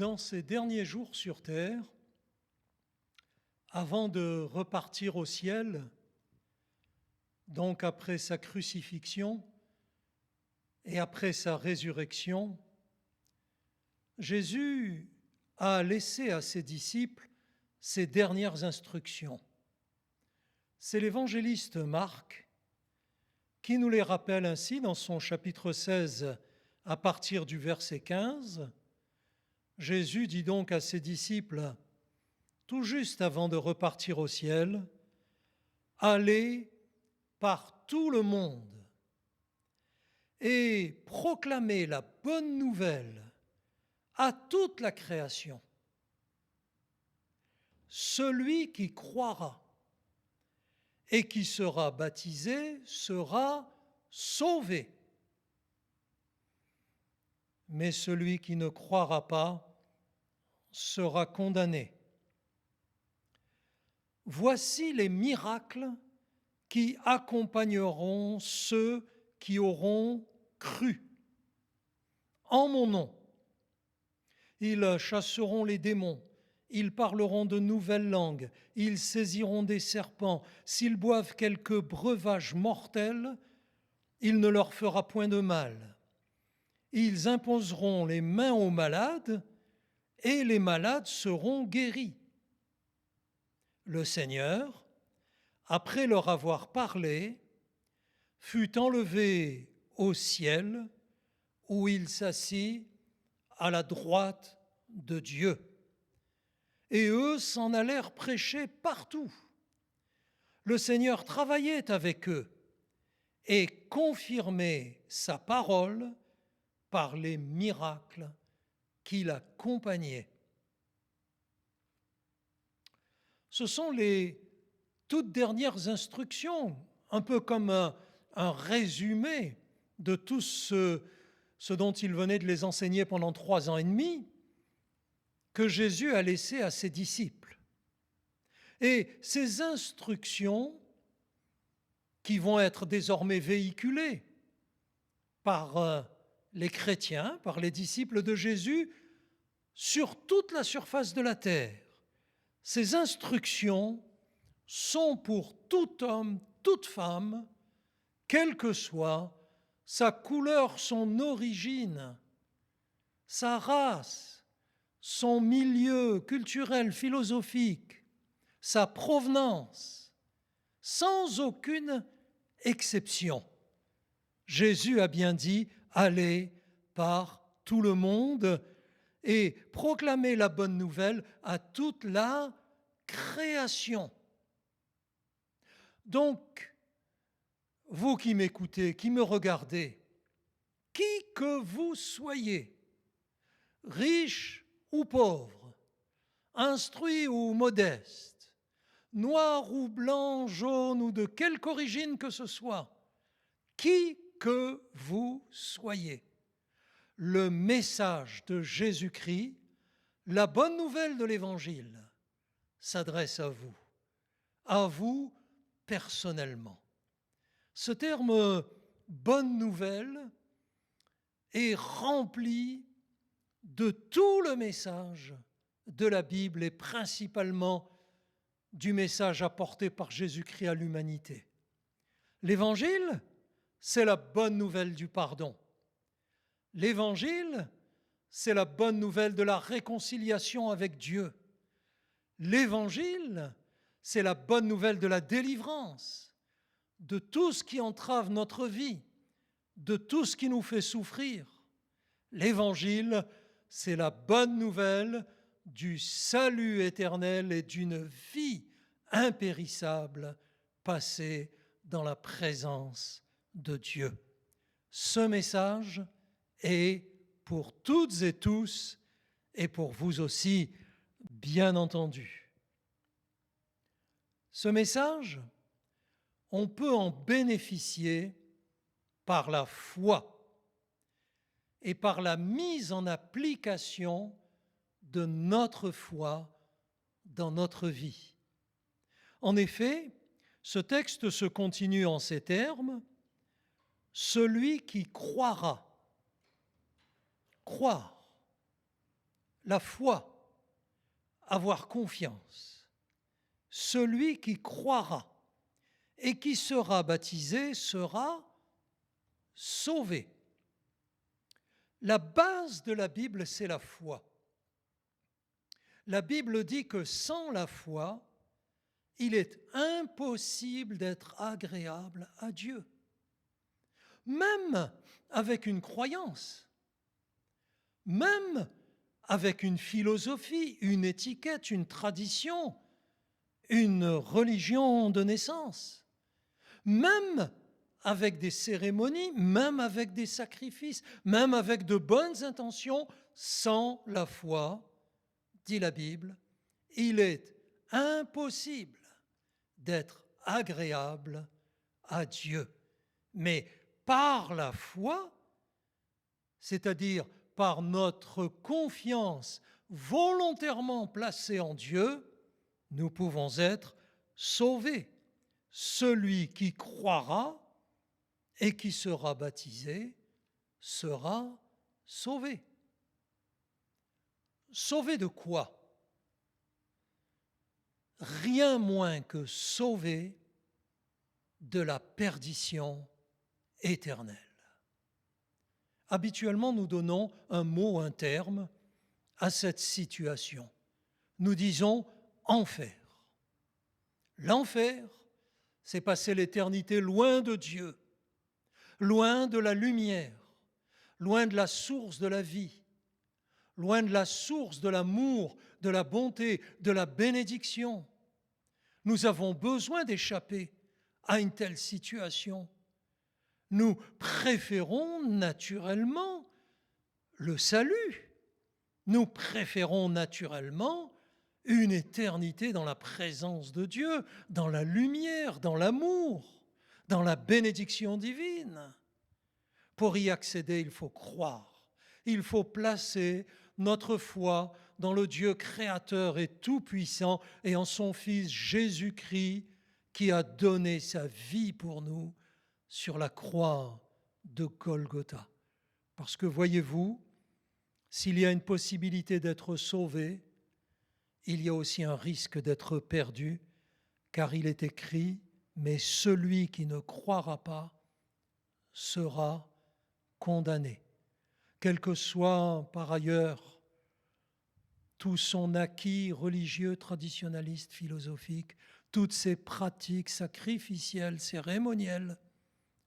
dans ces derniers jours sur terre, avant de repartir au ciel, donc après sa crucifixion et après sa résurrection, Jésus a laissé à ses disciples ses dernières instructions. C'est l'évangéliste Marc qui nous les rappelle ainsi dans son chapitre 16 à partir du verset 15. Jésus dit donc à ses disciples, tout juste avant de repartir au ciel, « Allez par tout le monde et proclamez la bonne nouvelle à toute la création. Celui qui croira et qui sera baptisé sera sauvé. Mais celui qui ne croira pas sera condamné. Voici les miracles qui accompagneront ceux qui auront cru. En mon nom, ils chasseront les démons, ils parleront de nouvelles langues, ils saisiront des serpents, s'ils boivent quelque breuvage mortel, il ne leur fera point de mal. Ils imposeront les mains aux malades et les malades seront guéris. Le Seigneur, après leur avoir parlé, fut enlevé au ciel où il s'assit à la droite de Dieu. Et eux s'en allèrent prêcher partout. Le Seigneur travaillait avec eux et confirmait sa parole par les miracles qui l'accompagnaient. Ce sont les toutes dernières instructions, un peu comme un résumé de tout ce dont il venait de les enseigner pendant 3 ans et demi, que Jésus a laissé à ses disciples. Et ces instructions, qui vont être désormais véhiculées par les chrétiens, par les disciples de Jésus, sur toute la surface de la terre, ces instructions sont pour tout homme, toute femme, quelle que soit sa couleur, son origine, sa race, son milieu culturel, philosophique, sa provenance, sans aucune exception. Jésus a bien dit « Allez par tout le monde » et proclamer la bonne nouvelle à toute la création. Donc, vous qui m'écoutez, qui me regardez, qui que vous soyez, riche ou pauvre, instruit ou modeste, noir ou blanc, jaune ou de quelque origine que ce soit, qui que vous soyez, le message de Jésus-Christ, la bonne nouvelle de l'Évangile, s'adresse à vous personnellement. Ce terme « bonne nouvelle » est rempli de tout le message de la Bible et principalement du message apporté par Jésus-Christ à l'humanité. L'Évangile, c'est la bonne nouvelle du pardon. L'Évangile, c'est la bonne nouvelle de la réconciliation avec Dieu. L'Évangile, c'est la bonne nouvelle de la délivrance, de tout ce qui entrave notre vie, de tout ce qui nous fait souffrir. L'Évangile, c'est la bonne nouvelle du salut éternel et d'une vie impérissable passée dans la présence de Dieu. Ce message est pour toutes et tous et pour vous aussi, bien entendu. Ce message, on peut en bénéficier par la foi et par la mise en application de notre foi dans notre vie. En effet, ce texte se continue en ces termes, « Celui qui croira ». Croire. la foi, avoir confiance. Celui qui croira et qui sera baptisé sera sauvé. La base de la Bible, c'est la foi. La Bible dit que sans la foi, il est impossible d'être agréable à Dieu. Même avec une croyance, même avec une philosophie, une étiquette, une tradition, une religion de naissance, même avec des cérémonies, même avec des sacrifices, même avec de bonnes intentions, sans la foi, dit la Bible, il est impossible d'être agréable à Dieu. Mais par la foi, c'est-à-dire par notre confiance volontairement placée en Dieu, nous pouvons être sauvés. Celui qui croira et qui sera baptisé sera sauvé. Sauvé de quoi? Rien moins que sauvé de la perdition éternelle. Habituellement, nous donnons un mot, un terme à cette situation. Nous disons enfer. L'enfer, c'est passer l'éternité loin de Dieu, loin de la lumière, loin de la source de la vie, loin de la source de l'amour, de la bonté, de la bénédiction. Nous avons besoin d'échapper à une telle situation. Nous préférons naturellement le salut. Nous préférons naturellement une éternité dans la présence de Dieu, dans la lumière, dans l'amour, dans la bénédiction divine. Pour y accéder, il faut croire. Il faut placer notre foi dans le Dieu créateur et tout-puissant et en son Fils Jésus-Christ qui a donné sa vie pour nous sur la croix de Golgotha. Parce que voyez-vous, s'il y a une possibilité d'être sauvé, il y a aussi un risque d'être perdu, car il est écrit, mais celui qui ne croira pas sera condamné. Quel que soit par ailleurs tout son acquis religieux, traditionnaliste, philosophique, toutes ses pratiques sacrificielles, cérémonielles,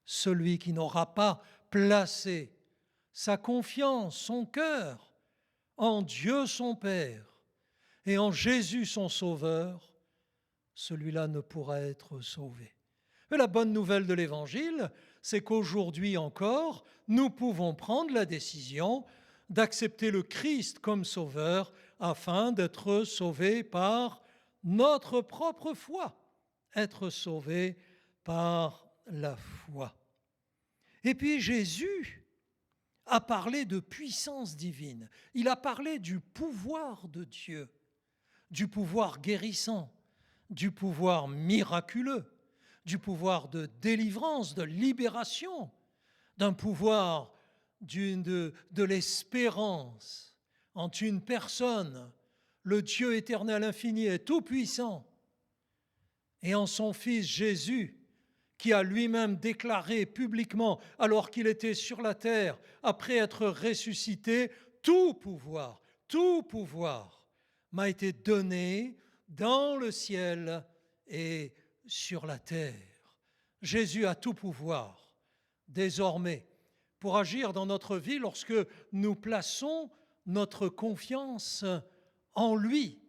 celui qui n'aura pas placé sa confiance, son cœur en Dieu son Père et en Jésus son Sauveur, celui-là ne pourra être sauvé. Mais la bonne nouvelle de l'Évangile, c'est qu'aujourd'hui encore, nous pouvons prendre la décision d'accepter le Christ comme Sauveur afin d'être sauvés par notre propre foi, être sauvés par la foi. Et puis Jésus a parlé de puissance divine, il a parlé du pouvoir de Dieu, du pouvoir guérissant, du pouvoir miraculeux, du pouvoir de délivrance, de libération, d'un pouvoir de l'espérance en une personne, le Dieu éternel infini et tout-puissant, et en son Fils Jésus, qui a lui-même déclaré publiquement, alors qu'il était sur la terre, après être ressuscité, tout pouvoir m'a été donné dans le ciel et sur la terre. Jésus a tout pouvoir désormais pour agir dans notre vie lorsque nous plaçons notre confiance en lui.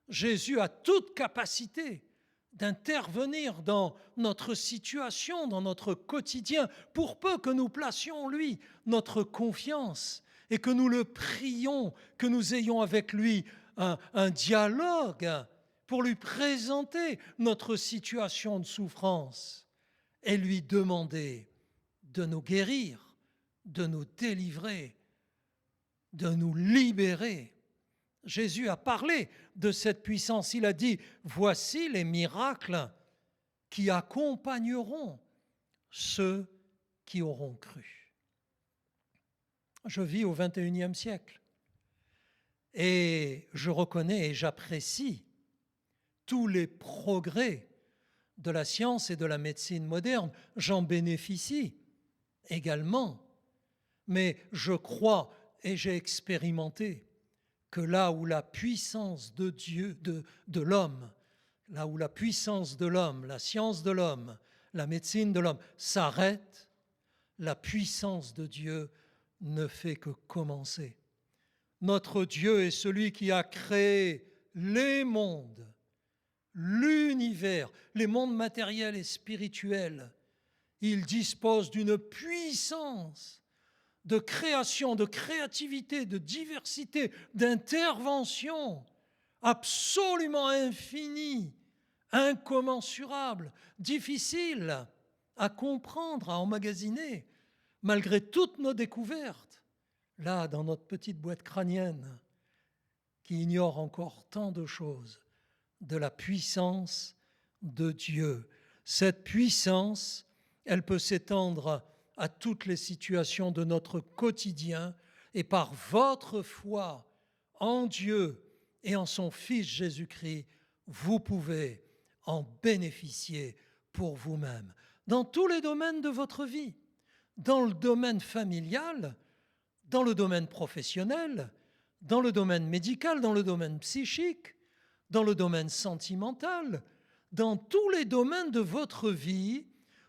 Jésus a toute capacité d'intervenir dans notre situation, dans notre quotidien, pour peu que nous placions en lui notre confiance et que nous le prions, que nous ayons avec lui un dialogue pour lui présenter notre situation de souffrance et lui demander de nous guérir, de nous délivrer, de nous libérer. Jésus a parlé de cette puissance. Il a dit, voici les miracles qui accompagneront ceux qui auront cru. Je vis au XXIe siècle. Et je reconnais et j'apprécie tous les progrès de la science et de la médecine moderne. J'en bénéficie également. Mais je crois et j'ai expérimenté que là où la puissance de Dieu, de l'homme, là où la puissance de l'homme, la science de l'homme, la médecine de l'homme s'arrête, la puissance de Dieu ne fait que commencer. Notre Dieu est celui qui a créé les mondes, l'univers, les mondes matériels et spirituels. Il dispose d'une puissance de création, de créativité, de diversité, d'intervention absolument infinie, incommensurable, difficile à comprendre, à emmagasiner, malgré toutes nos découvertes, là, dans notre petite boîte crânienne, qui ignore encore tant de choses de la puissance de Dieu. Cette puissance, elle peut s'étendre à toutes les situations de notre quotidien et par votre foi en Dieu et en son Fils Jésus-Christ, vous pouvez en bénéficier pour vous-même. Dans tous les domaines de votre vie, dans le domaine familial, dans le domaine professionnel, dans le domaine médical, dans le domaine psychique, dans le domaine sentimental, dans tous les domaines de votre vie,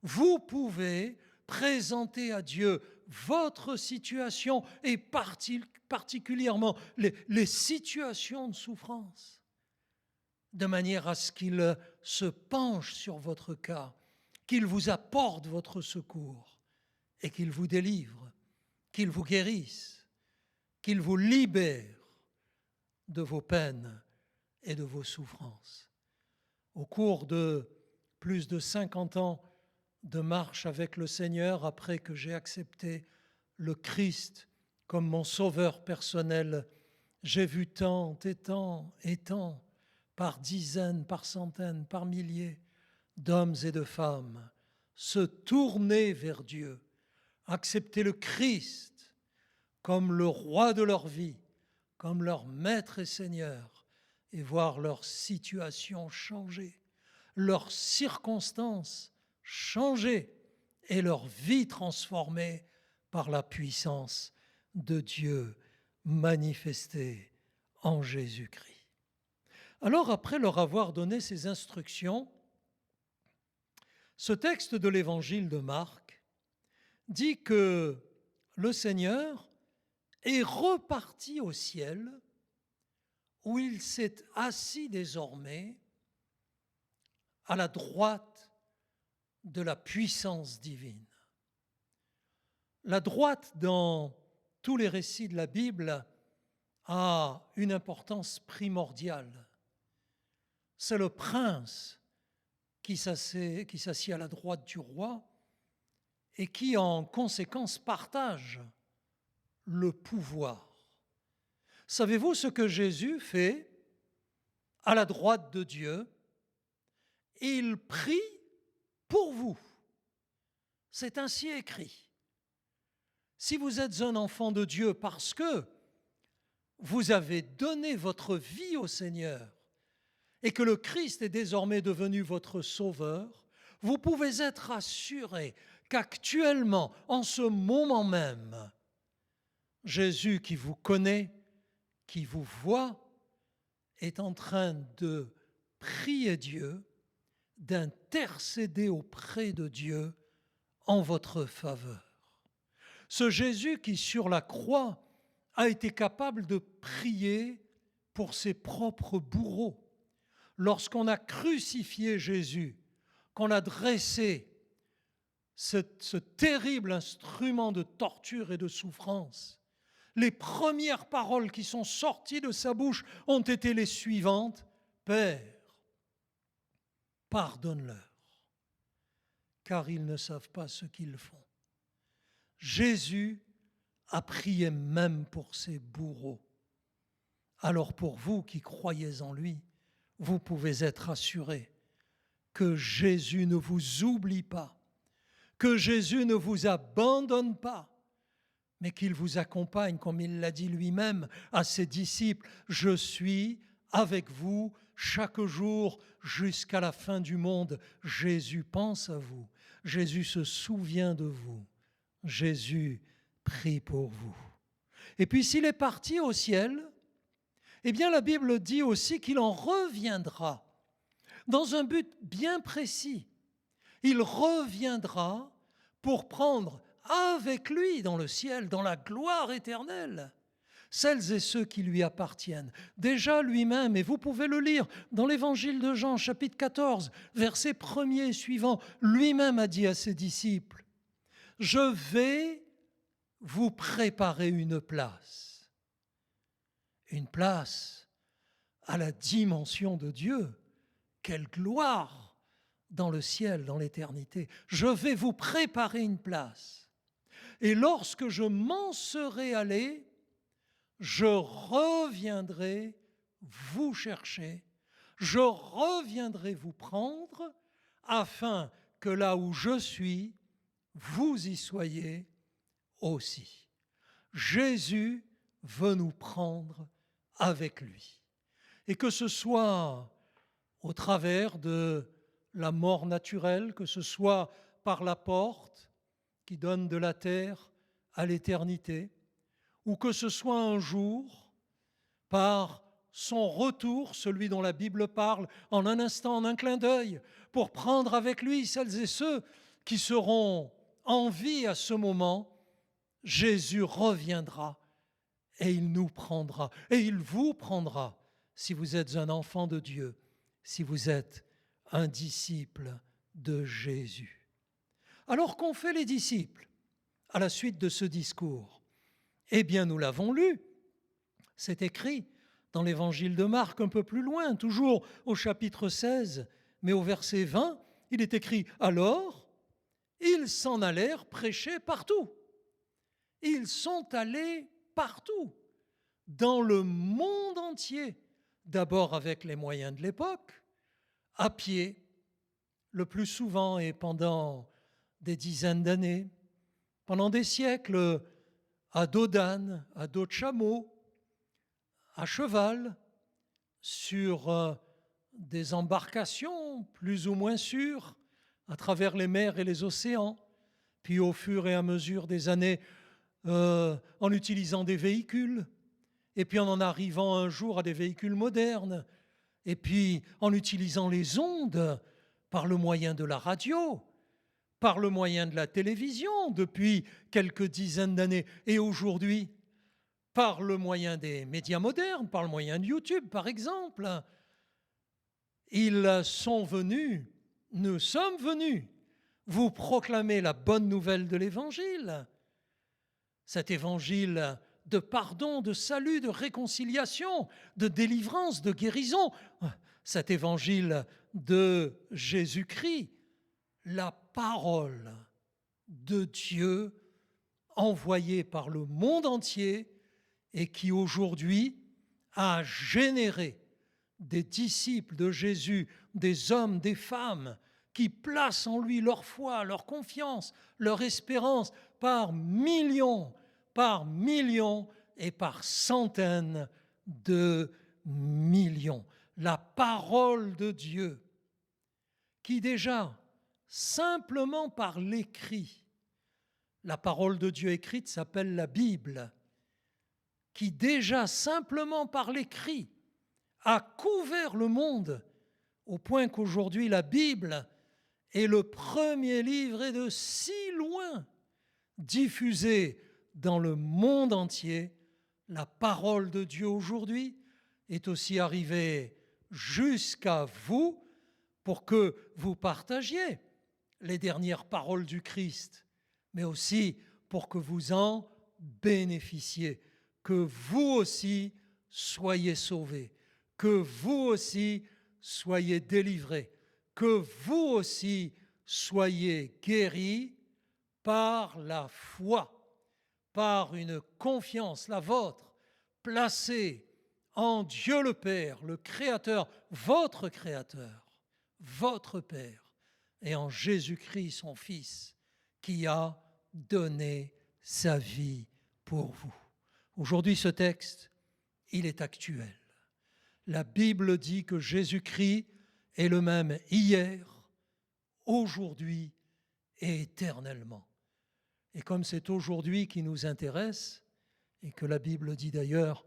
vous pouvez présenter à Dieu votre situation et particulièrement les situations de souffrance, de manière à ce qu'il se penche sur votre cas, qu'il vous apporte votre secours et qu'il vous délivre, qu'il vous guérisse, qu'il vous libère de vos peines et de vos souffrances. Au cours de plus de 50 ans de marche avec le Seigneur, après que j'ai accepté le Christ comme mon sauveur personnel, j'ai vu tant et tant et tant, par dizaines, par centaines, par milliers d'hommes et de femmes, se tourner vers Dieu, accepter le Christ comme le roi de leur vie, comme leur maître et Seigneur, et voir leur situation changer, leurs circonstances changer et leur vie transformée par la puissance de Dieu manifestée en Jésus-Christ. Alors, après leur avoir donné ces instructions, ce texte de l'évangile de Marc dit que le Seigneur est reparti au ciel, où il s'est assis désormais à la droite de la puissance divine. La droite, dans tous les récits de la Bible, a une importance primordiale. C'est le prince qui s'assied à la droite du roi et qui, en conséquence, partage le pouvoir. Savez-vous ce que Jésus fait à la droite de Dieu? Il prie pour vous. C'est ainsi écrit. Si vous êtes un enfant de Dieu parce que vous avez donné votre vie au Seigneur et que le Christ est désormais devenu votre sauveur, vous pouvez être assuré qu'actuellement, en ce moment même, Jésus qui vous connaît, qui vous voit, est en train de prier Dieu, d'intercéder auprès de Dieu en votre faveur. Ce Jésus qui, sur la croix, a été capable de prier pour ses propres bourreaux. Lorsqu'on a crucifié Jésus, qu'on a dressé ce terrible instrument de torture et de souffrance, les premières paroles qui sont sorties de sa bouche ont été les suivantes: Père, pardonne-leur, car ils ne savent pas ce qu'ils font. Jésus a prié même pour ses bourreaux. Alors pour vous qui croyez en lui, vous pouvez être assurés que Jésus ne vous oublie pas, que Jésus ne vous abandonne pas, mais qu'il vous accompagne, comme il l'a dit lui-même à ses disciples. Je suis avec vous chaque jour jusqu'à la fin du monde. Jésus pense à vous. Jésus se souvient de vous. Jésus prie pour vous. Et puis s'il est parti au ciel, eh bien la Bible dit aussi qu'il en reviendra dans un but bien précis. Il reviendra pour prendre avec lui dans le ciel, dans la gloire éternelle, celles et ceux qui lui appartiennent. Déjà lui-même, et vous pouvez le lire dans l'évangile de Jean, chapitre 14, versets 1er et suivants, lui-même a dit à ses disciples, « Je vais vous préparer une place. » Une place à la dimension de Dieu. Quelle gloire dans le ciel, dans l'éternité. Je vais vous préparer une place. Et lorsque je m'en serai allé, je reviendrai vous chercher, je reviendrai vous prendre, afin que là où je suis, vous y soyez aussi. Jésus veut nous prendre avec lui. Et que ce soit au travers de la mort naturelle, que ce soit par la porte qui donne de la terre à l'éternité, ou que ce soit un jour par son retour, celui dont la Bible parle, en un instant, en un clin d'œil, pour prendre avec lui celles et ceux qui seront en vie à ce moment. Jésus reviendra et il nous prendra, et il vous prendra si vous êtes un enfant de Dieu, si vous êtes un disciple de Jésus. Alors qu'ont fait les disciples à la suite de ce discours? Eh bien, nous l'avons lu, c'est écrit dans l'évangile de Marc un peu plus loin, toujours au chapitre 16, mais au verset 20, il est écrit « Alors, ils s'en allèrent prêcher partout. » Ils sont allés partout, dans le monde entier, d'abord avec les moyens de l'époque, à pied, le plus souvent et pendant des dizaines d'années, pendant des siècles, à dos d'âne, à dos de chameau, à cheval, sur des embarcations plus ou moins sûres, à travers les mers et les océans, puis au fur et à mesure des années, en utilisant des véhicules, et puis en arrivant un jour à des véhicules modernes, et puis en utilisant les ondes par le moyen de la radio, par le moyen de la télévision depuis quelques dizaines d'années, et aujourd'hui, par le moyen des médias modernes, par le moyen de YouTube, par exemple. Ils sont venus, nous sommes venus, vous proclamer la bonne nouvelle de l'Évangile, cet Évangile de pardon, de salut, de réconciliation, de délivrance, de guérison, cet Évangile de Jésus-Christ, la parole de Dieu envoyée par le monde entier et qui aujourd'hui a généré des disciples de Jésus, des hommes, des femmes, qui placent en lui leur foi, leur confiance, leur espérance par millions et par centaines de millions. La parole de Dieu, qui déjà, simplement par l'écrit, la parole de Dieu écrite s'appelle la Bible, qui déjà, simplement par l'écrit, a couvert le monde, au point qu'aujourd'hui la Bible est le premier livre et de si loin diffusé dans le monde entier. La parole de Dieu aujourd'hui est aussi arrivée jusqu'à vous pour que vous partagiez les dernières paroles du Christ, mais aussi pour que vous en bénéficiez, que vous aussi soyez sauvés, que vous aussi soyez délivrés, que vous aussi soyez guéris par la foi, par une confiance, la vôtre, placée en Dieu le Père, le Créateur, votre Père, et en Jésus-Christ, son Fils, qui a donné sa vie pour vous. Aujourd'hui, ce texte, il est actuel. La Bible dit que Jésus-Christ est le même hier, aujourd'hui et éternellement. Et comme c'est aujourd'hui qui nous intéresse, et que la Bible dit d'ailleurs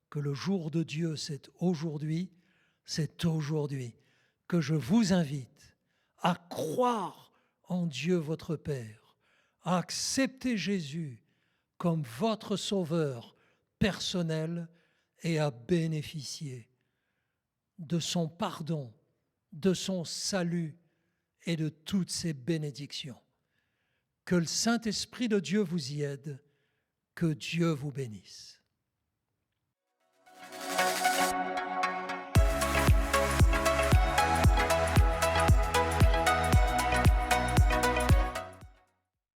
que le jour de Dieu, c'est aujourd'hui que je vous invite à croire en Dieu votre Père, à accepter Jésus comme votre sauveur personnel et à bénéficier de son pardon, de son salut et de toutes ses bénédictions. Que le Saint-Esprit de Dieu vous y aide, que Dieu vous bénisse.